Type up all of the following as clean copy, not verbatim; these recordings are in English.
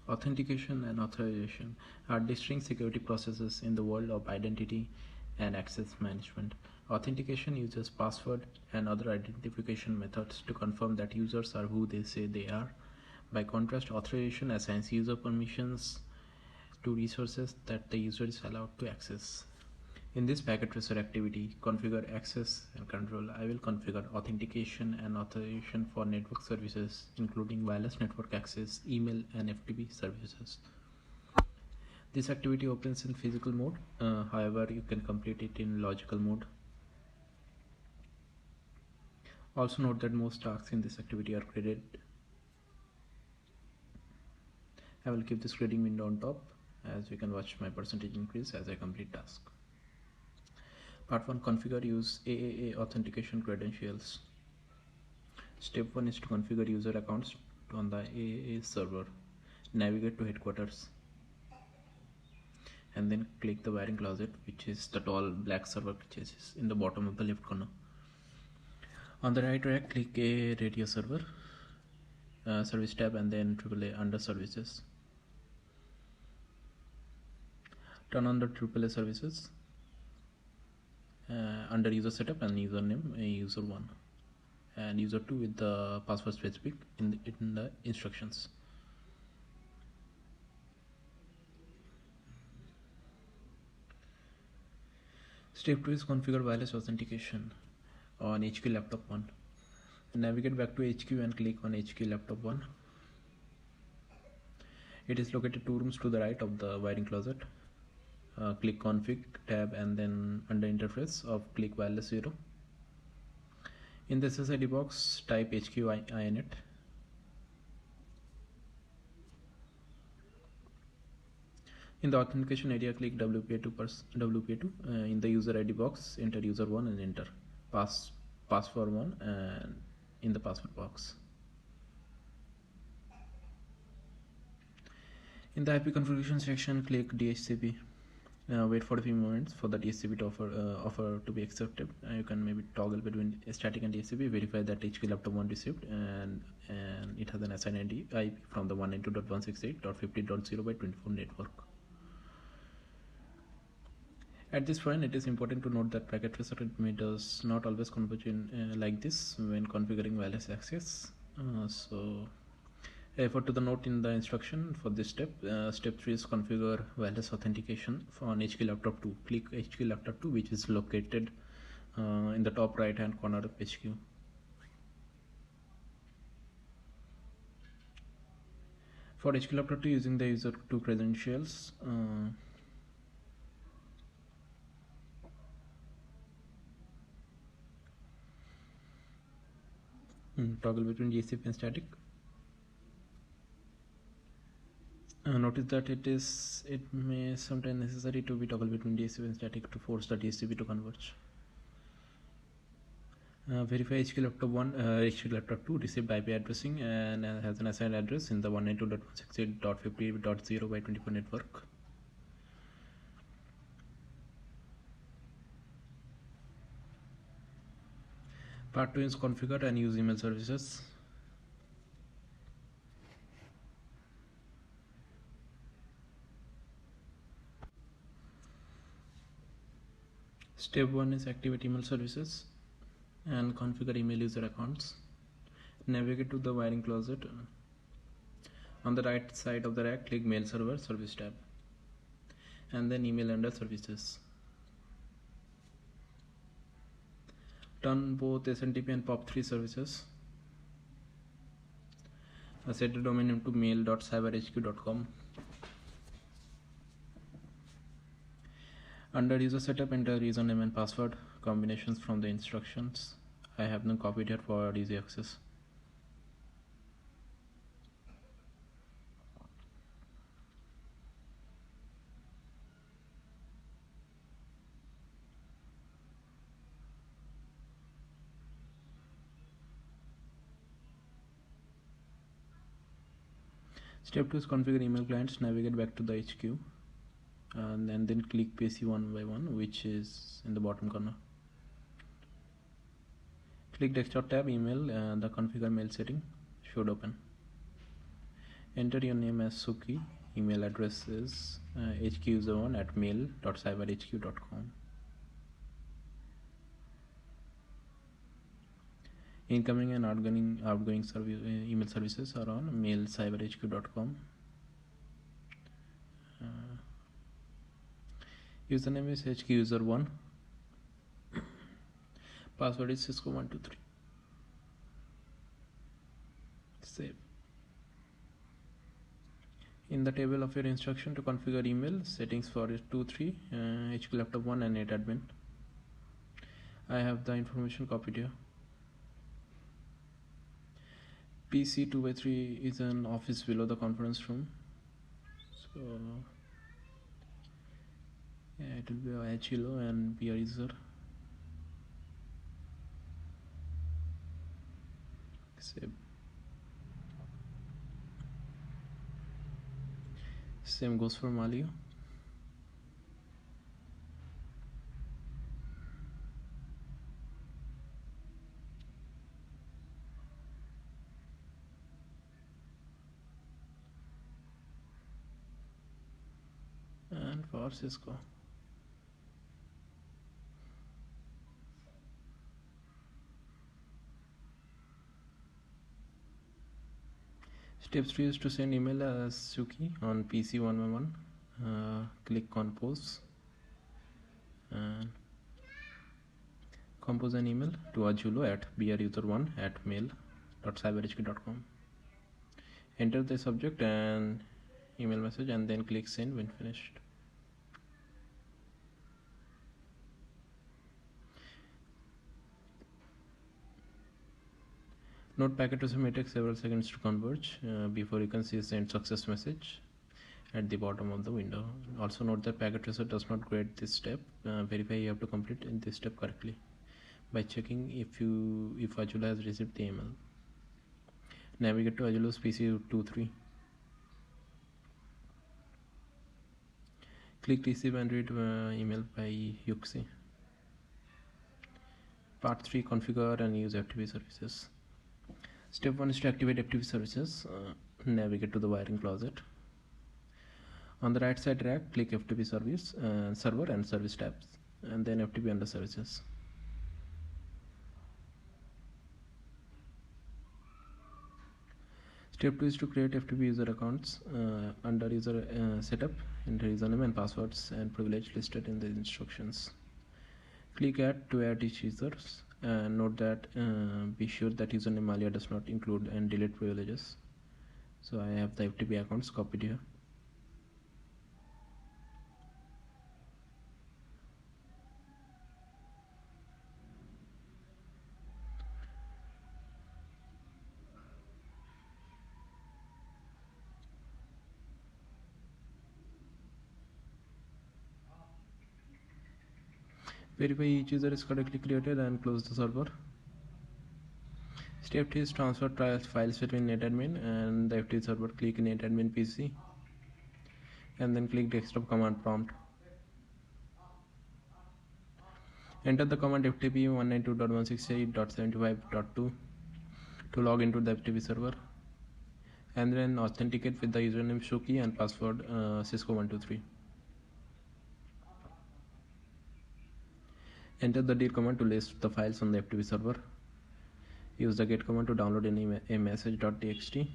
Authentication and authorization are distinct security processes in the world of identity and access management. Authentication uses password and other identification methods to confirm that users are who they say they are. By contrast, authorization assigns user permissions to resources that the user is allowed to access. In this packet tracer activity, configure access and control, I will configure authentication and authorization for network services, including wireless network access, email, and FTP services. This activity opens in physical mode, however, you can complete it in logical mode. Also note that most tasks in this activity are graded. I will keep this grading window on top, as you can watch my percentage increase as I complete task. Part 1. Configure use AAA authentication credentials. Step 1 is to configure user accounts on the AAA server. Navigate to headquarters and then click the wiring closet, which is the tall black server which is in the bottom of the left corner. On the right rack, click a radio server service tab and then AAA under services. Turn on the AAA services under user setup and username user 1 and user 2 with the password specific in the instructions. Step 2 is configure wireless authentication on HQ laptop 1. Navigate back to HQ and click on HQ laptop 1. It is located 2 rooms to the right of the wiring closet. Click config tab and then under interface of click wireless 0. In the SSID box, type HQ INET. In the authentication area, click WPA2. In the user ID box, enter user 1 and enter password 1 and in the password box. In the IP configuration section, click DHCP. Wait for a few moments for the DHCP to offer to be accepted. You can maybe toggle between static and DHCP. Verify that HQ laptop 1 received and it has an assigned ID IP from the 192.168.50.0/24 network. At this point, it is important to note that packet tracer does not always converge like this when configuring wireless access. Refer to the note in the instruction for this step. Step 3 is configure wireless authentication on HQ laptop 2. Click HQ laptop 2, which is located in the top right hand corner of HQ. For HQ laptop 2, using the user 2 credentials, toggle between DHCP and static. Notice that it may sometimes necessary to be toggle between DHCP and static to force the DHCP to converge. Verify HQ laptop 1, HQ laptop 2 received IP addressing and has an assigned address in the 192.168.50.0/24 network. Part 2 is configure and use email services. Step 1 is activate email services and configure email user accounts. Navigate to the wiring closet. On the right side of the rack, click mail server service tab and then email under services. Turn both SNTP and POP3 services. Set the domain name to mail.cyberhq.com. Under user setup, enter username and password combinations from the instructions. I have them copied here for easy access. Step 2 is configure email clients. Navigate back to the HQ and then click PC 1 by 1, which is in the bottom corner. Click desktop tab, email, the configure mail setting should open. Enter your name as Suki. Email address is hkuser1 at mail.cyberhq.com. Incoming and outgoing email services are on mail@cyberhq.com. Username is hkuser1. Password is Cisco123. Save. In the table of your instruction to configure email, settings for 2.3, HQ laptop 1 and netadmin. I have the information copied here. PC 2x3 is an office below the conference room. So yeah, it will be a HLO and be a user. Save. Same goes for Malio. And for Cisco. Steps to use to send email as Suki on PC 1 by 1. Click compose and compose an email to ajulo at bruser1 at mail.cyberhq.com. Enter the subject and email message and then click send when finished. Note packet receive may take several seconds to converge before you can see send success message at the bottom of the window. Also note that packet tracer does not grade this step. Verify you have to complete in this step correctly by checking if Ajulo has received the email. Navigate to Ajulo's PC 2.3. Click receive and read email by Yuxi. Part 3, configure and use FTP services. Step 1 is to activate FTP services. Navigate to the wiring closet. On the right side rack, click FTP service, server and service tabs, and then FTP under services. Step 2 is to create FTP user accounts under user setup, enter username and passwords and privilege listed in the instructions. Click add to add each users. Note that be sure that username Malia does not include and delete privileges. So I have the FTP accounts copied here. Verify each user is correctly created and close the server. Step 3 is transfer files between netadmin and the FTP server. Click netadmin PC and then click desktop command prompt. Enter the command ftp 192.168.75.2 to log into the FTP server and then authenticate with the username Shuki and password Cisco123. Enter the dir command to list the files on the FTP server. Use the get command to download a message.txt.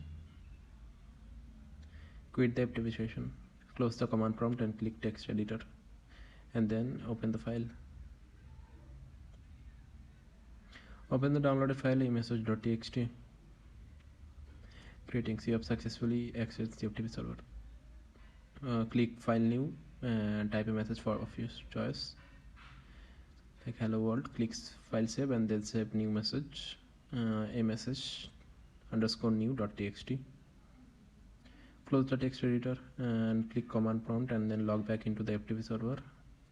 Quit the FTP session. Close the command prompt and click text editor and then open the file. Open the downloaded file message.txt. Greetings, you have successfully accessed the FTP server. Click file new and type a message of your choice. Like hello world, click file save and then save new message, a message _new.txt. Close the text editor and click command prompt and then log back into the FTP server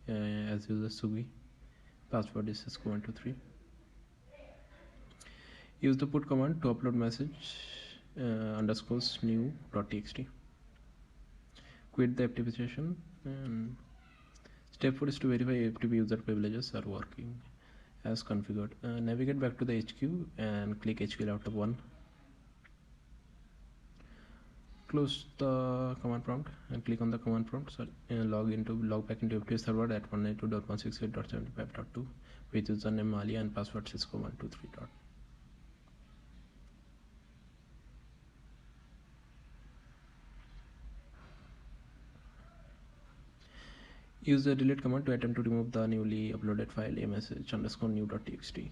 as user Sugi. Password is Cisco123. Use the put command to upload message _new.txt. Quit the FTP session and step 4 is to verify FTP user privileges are working as configured. Navigate back to the HQ and click HQ laptop 1. close the command prompt and click on the command prompt. Log back into FTP server at 192.168.75.2 with username Malia and password Cisco123. Use the delete command to attempt to remove the newly uploaded file amsh_new.txt.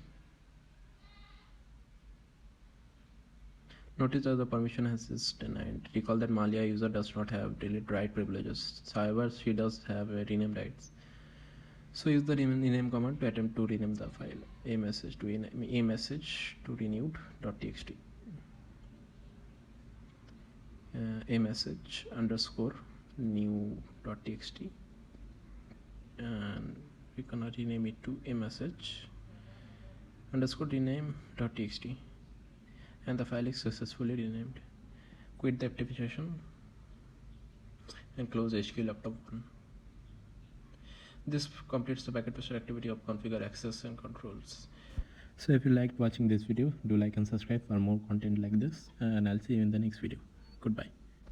Notice that the permission is denied. Recall that Malia user does not have delete write privileges. However, she does have rename rights. So use the rename command to attempt to rename the file amsh_renewed.txt. amsh_new.txt, and we're gonna rename it to amsh_rename.txt, and the file is successfully renamed. Quit the FTP session and close HQ laptop 1. This completes the packet pusher activity of configure access and controls. So if you liked watching this video, do like and subscribe for more content like this, and I'll see you in the next video. Goodbye.